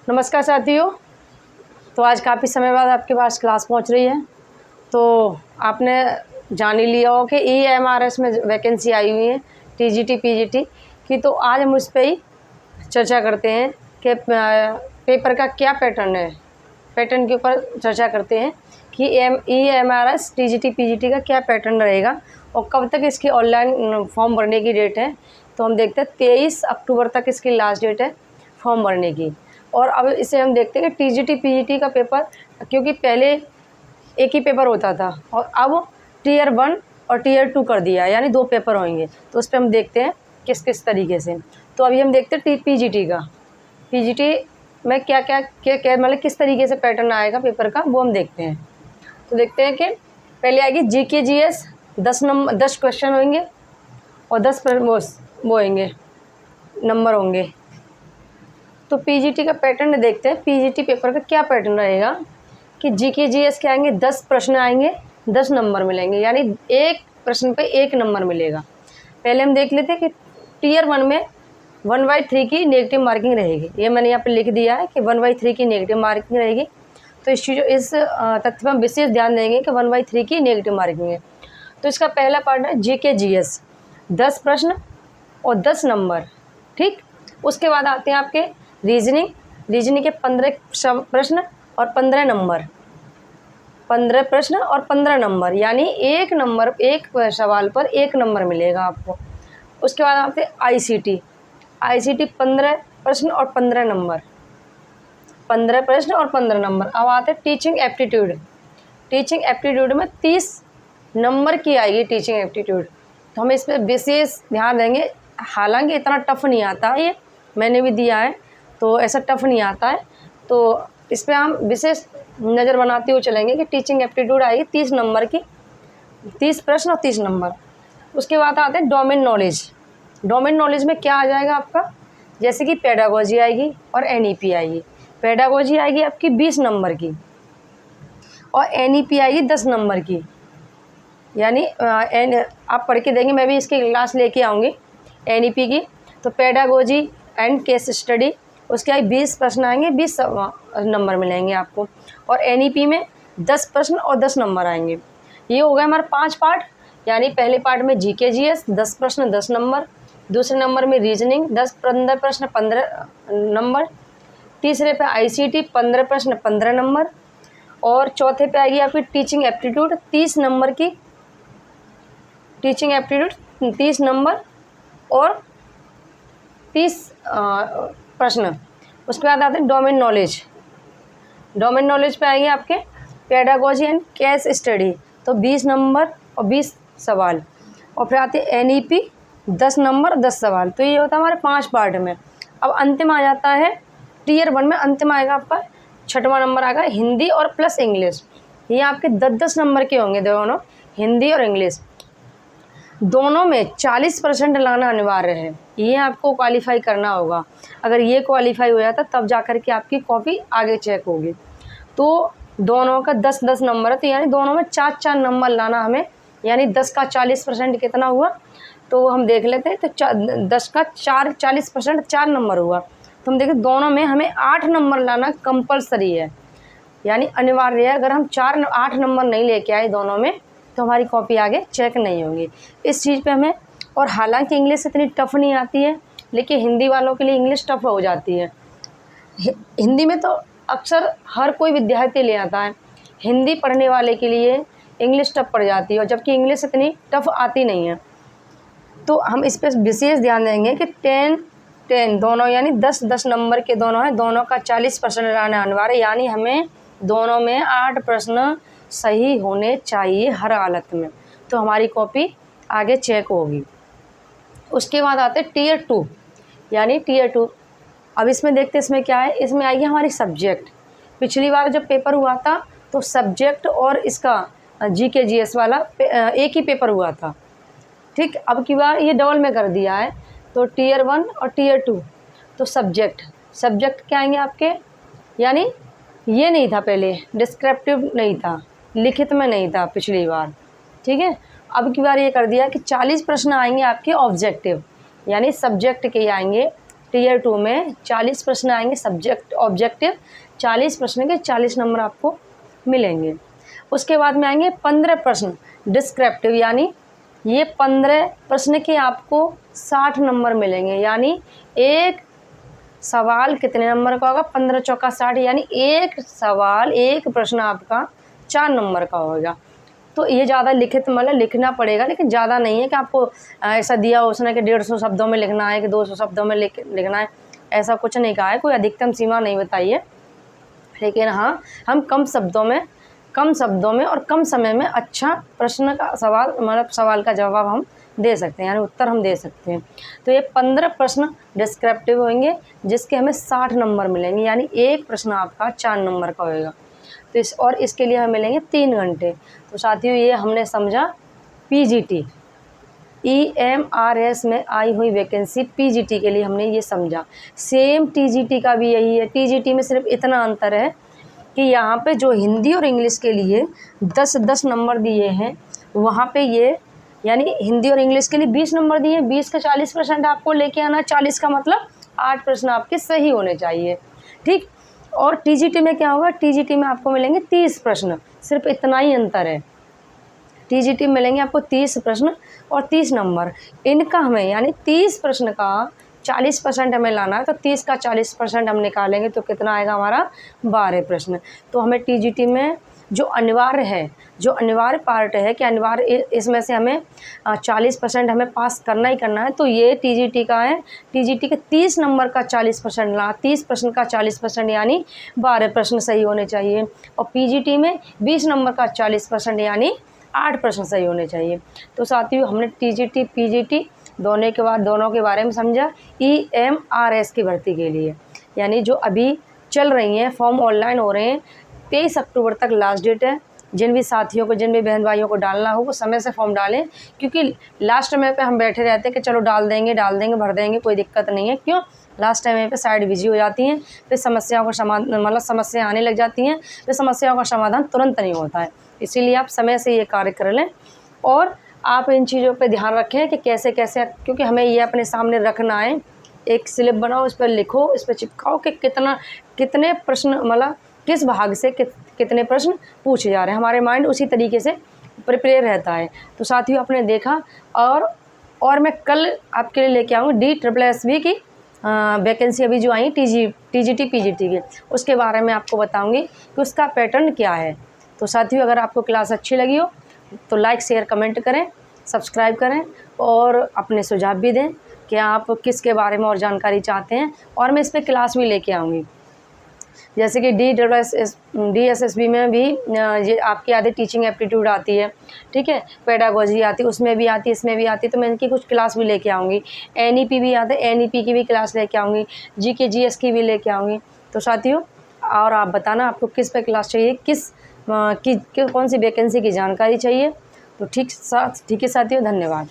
नमस्कार साथियों। तो आज काफ़ी समय बाद आपके पास क्लास पहुंच रही है। तो आपने जान ही लिया हो कि EMRS में वैकेंसी आई हुई है TGT PGT की। तो आज हम उस पर ही चर्चा करते हैं कि पेपर का क्या पैटर्न है। पैटर्न के ऊपर चर्चा करते हैं कि EMRS TGT PGT का क्या पैटर्न रहेगा और कब तक इसकी ऑनलाइन फॉर्म भरने की डेट है। तो हम देखते हैं 23 अक्टूबर तक इसकी लास्ट डेट है फॉर्म भरने की। और अब इसे हम देखते हैं कि TGT PGT का पेपर, क्योंकि पहले एक ही पेपर होता था और अब Tier 1 और Tier 2 कर दिया, यानी 2 पेपर होंगे। तो उस पर हम देखते हैं किस किस तरीके से। तो अभी हम देखते हैं PGT का। PGT में क्या क्या मतलब किस तरीके से पैटर्न आएगा पेपर का, वो हम देखते हैं। तो देखते हैं कि पहले आएगी GK GS, 10 क्वेश्चन होंगे और 10 वो होंगे, नंबर होंगे। तो PGT का पैटर्न देखते हैं। PGT पेपर का क्या पैटर्न रहेगा कि GK GS के आएंगे 10 प्रश्न आएंगे, 10 नंबर मिलेंगे, यानी एक प्रश्न पे 1 नंबर मिलेगा। पहले हम देख लेते हैं कि Tier 1 में 1/3 की नेगेटिव मार्किंग रहेगी। ये मैंने यहाँ पे लिख दिया है कि 1/3 की नेगेटिव मार्किंग रहेगी। तो इस तथ्य पर हम विशेष ध्यान देंगे कि 1/3 की नेगेटिव मार्किंग है। तो इसका पहला पार्ट है GK GS, 10 प्रश्न और 10 नंबर। ठीक, उसके बाद आते हैं आपके रीजनिंग के 15 प्रश्न और 15 नंबर। 15 प्रश्न और 15 नंबर, यानी एक सवाल पर 1 नंबर मिलेगा आपको। उसके बाद आते हैं ICT 15 प्रश्न और 15 नंबर। 15 प्रश्न और 15 नंबर। अब आते हैं टीचिंग एप्टीट्यूड में 30 नंबर की आएगी टीचिंग एप्टीट्यूड। तो हम इस पर विशेष ध्यान देंगे। हालांकि इतना टफ नहीं आता है, ये मैंने भी दिया है, तो ऐसा टफ नहीं आता है। तो इस पर हम विशेष नज़र बनाते हुए चलेंगे कि टीचिंग एप्टीट्यूड आएगी 30 नंबर की, 30 प्रश्न और 30 नंबर। उसके बाद आते हैं डोमेन नॉलेज में क्या आ जाएगा आपका, जैसे कि पेडागोजी आएगी और NEP आएगी। पेडागोजी आएगी आपकी 20 नंबर की और NEP आएगी 10 नंबर की। यानी आप पढ़ के देंगे, मैं भी इसकी क्लास लेके आऊँगी NEP की। तो पेडागोजी एंड केस स्टडी, उसके आगे 20 प्रश्न आएंगे, 20 नंबर मिलेंगे आपको। और NEP में 10 प्रश्न और 10 नंबर आएंगे। ये हो गए हमारे 5 पार्ट। यानी पहले पार्ट में GK GS 10 प्रश्न 10 नंबर, दूसरे नंबर में रीजनिंग 15 प्रश्न 15 नंबर, तीसरे पे ICT 15 प्रश्न 15 नंबर, और चौथे पे आएगी आपकी टीचिंग एप्टीट्यूड 30 नंबर की, टीचिंग एप्टीट्यूड 30 नंबर और 30 प्रश्न। उसके बाद आते हैं डोमेन नॉलेज पे आएंगे आपके पेडागोजी एंड केस स्टडी, तो 20 नंबर और 20 सवाल। और फिर आते हैं NEP 10 नंबर 10 सवाल। तो ये होता है हमारे 5 पार्ट में। अब अंतिम आ जाता है Tier 1 में, अंतिम आएगा आपका 6वां नंबर आएगा हिंदी और प्लस इंग्लिश। ये आपके 10-10 नंबर के होंगे दोनों, हिंदी और इंग्लिश। दोनों में 40% लाना अनिवार्य है। ये आपको क्वालिफाई करना होगा। अगर ये क्वालिफाई हो जाता तब जा कर के आपकी कॉपी आगे चेक होगी। तो दोनों का 10-10 नंबर है, तो यानी दोनों में 4-4 नंबर लाना हमें, यानी 10 का 40% कितना हुआ, तो हम देख लेते हैं। तो 10 का 40% 4 नंबर हुआ। तो हम देखें दोनों में हमें 8 नंबर लाना कंपलसरी है, यानी अनिवार्य है। अगर हम 8 नंबर नहीं लेके आए दोनों में, तो हमारी कॉपी आगे चेक नहीं होगी। इस चीज़ पे हमें, और हालांकि इंग्लिश इतनी टफ नहीं आती है, लेकिन हिंदी वालों के लिए इंग्लिश टफ हो जाती है। हिंदी में तो अक्सर हर कोई विद्यार्थी ले आता है, हिंदी पढ़ने वाले के लिए इंग्लिश टफ पड़ जाती है, और जबकि इंग्लिश इतनी टफ आती नहीं है। तो हम इस पर विशेष ध्यान देंगे कि 10 दोनों, यानी 10-10 नंबर के दोनों हैं, दोनों का 40% लाना अनिवार्य, यानी हमें दोनों में 8 प्रश्न सही होने चाहिए हर हालत में, तो हमारी कॉपी आगे चेक होगी। उसके बाद आते हैं Tier 2, यानी Tier 2। अब इसमें देखते हैं इसमें क्या है। इसमें आएगी हमारी सब्जेक्ट। पिछली बार जब पेपर हुआ था तो सब्जेक्ट और इसका GK GS वाला एक ही पेपर हुआ था। ठीक, अब की बार ये डबल में कर दिया है। तो Tier 1 और Tier 2। तो सब्जेक्ट क्या आएंगे आपके, यानी ये नहीं था पहले, डिस्क्रिप्टिव नहीं था, लिखित में नहीं था पिछली बार। ठीक है, अब की बार ये कर दिया कि 40 प्रश्न आएंगे आपके ऑब्जेक्टिव, यानी सब्जेक्ट के आएंगे टीयर 2 में 40 प्रश्न आएंगे सब्जेक्ट ऑब्जेक्टिव, 40 प्रश्न के 40 नंबर आपको मिलेंगे। उसके बाद में आएंगे 15 प्रश्न डिस्क्रिप्टिव, यानी ये 15 प्रश्न के आपको 60 नंबर मिलेंगे। यानी एक सवाल कितने नंबर का होगा, 15 चौका 60, यानी एक सवाल एक प्रश्न आपका 4 नंबर का होगा। तो ये ज़्यादा लिखित मतलब लिखना पड़ेगा, लेकिन ज़्यादा नहीं है कि आपको ऐसा दिया उसने कि 150 शब्दों में लिखना है कि 200 शब्दों में लिखना है, ऐसा कुछ नहीं कहा है, कोई अधिकतम सीमा नहीं बताई है। लेकिन हाँ, हम कम शब्दों में और कम समय में अच्छा प्रश्न का सवाल मतलब सवाल का जवाब हम दे सकते हैं, यानी उत्तर हम दे सकते हैं। तो ये 15 प्रश्न डिस्क्रिप्टिव होंगे जिसके हमें 60 नंबर मिलेंगे, यानी एक प्रश्न आपका 4 नंबर का होएगा। तो इसके लिए हमें मिलेंगे 3 घंटे। तो साथियों, ये हमने समझा पीजीटी, EMRS में आई हुई वैकेंसी पीजीटी के लिए हमने ये समझा। सेम टीजीटी का भी यही है। टीजीटी में सिर्फ इतना अंतर है कि यहाँ पे जो हिंदी और इंग्लिश के लिए 10-10 नंबर दिए हैं, वहाँ पे ये यानी हिंदी और इंग्लिश के लिए 20 नंबर दिए, 20 का 40% आपको लेके आना, 40 का मतलब 8 प्रश्न आपके सही होने चाहिए, ठीक। और टीजीटी में क्या होगा, टीजीटी में आपको मिलेंगे 30 प्रश्न, सिर्फ इतना ही अंतर है। टीजीटी मिलेंगे आपको 30 प्रश्न और 30 नंबर। इनका हमें यानी 30 प्रश्न का 40% हमें लाना है, तो 30 का 40% हम निकालेंगे तो कितना आएगा हमारा 12 प्रश्न। तो हमें टीजीटी में जो अनिवार्य पार्ट है कि अनिवार्य इसमें से हमें 40% हमें पास करना ही करना है, तो ये टीजीटी का है। टीजीटी के 30 नंबर का 40% ला, 30 प्रश्न का 40% यानी 12 प्रश्न सही होने चाहिए। और पीजीटी में 20 नंबर का 40% यानी 8 प्रश्न सही होने चाहिए। तो साथियों, हमने टीजीटी पीजीटी दोनों के बारे में समझा। EMRS की भर्ती के लिए यानी जो अभी चल रही हैं, फॉर्म ऑनलाइन हो रहे हैं, 23 अक्टूबर तक लास्ट डेट है। जिन भी साथियों को, जिन भी बहन भाइयों को डालना हो वो समय से फॉर्म डालें, क्योंकि लास्ट समय पे हम बैठे रहते हैं कि चलो डाल देंगे भर देंगे, कोई दिक्कत नहीं है। क्यों, लास्ट टाइम पे साइड बिजी हो जाती हैं, फिर समस्याओं का समाधान मतलब समस्या आने लग जाती हैं, फिर समस्याओं का समाधान तुरंत नहीं होता है। इसीलिए आप समय से ये कार्य कर लें और आप इन चीज़ों पे ध्यान रखें कि कैसे कैसे, क्योंकि हमें ये अपने सामने रखना है। एक स्लिप बनाओ, इस पर लिखो, इस पर चिपकाओ कि कितने प्रश्न मतलब किस भाग से कितने प्रश्न पूछे जा रहे हैं। हमारे माइंड उसी तरीके से प्रिपेयर रहता है। तो साथियों, आपने देखा और मैं कल आपके लिए लेके आऊँगी DSSB की वैकेंसी अभी जो आई टीजीटी पीजीटी के, उसके बारे में आपको बताऊँगी कि उसका पैटर्न क्या है। तो साथियों, अगर आपको क्लास अच्छी लगी हो तो लाइक शेयर कमेंट करें, सब्सक्राइब करें और अपने सुझाव भी दें कि आप किसके बारे में और जानकारी चाहते हैं, और मैं इस पर क्लास भी लेके आऊँगी। जैसे कि DSSB में भी ये आपकी आधी टीचिंग एप्टीट्यूड आती है, ठीक है, पेडागोजी आती है, उसमें भी आती है, इसमें भी आती है, तो मैं इनकी कुछ क्लास भी लेके आऊँगी। NEP भी आता है, NEP की भी क्लास लेके आऊँगी, GK GS की भी लेके आऊँगी। तो साथियों, और आप बताना आपको किस पे क्लास चाहिए, कौन सी वैकेंसी की जानकारी चाहिए। तो ठीक है साथियों, धन्यवाद।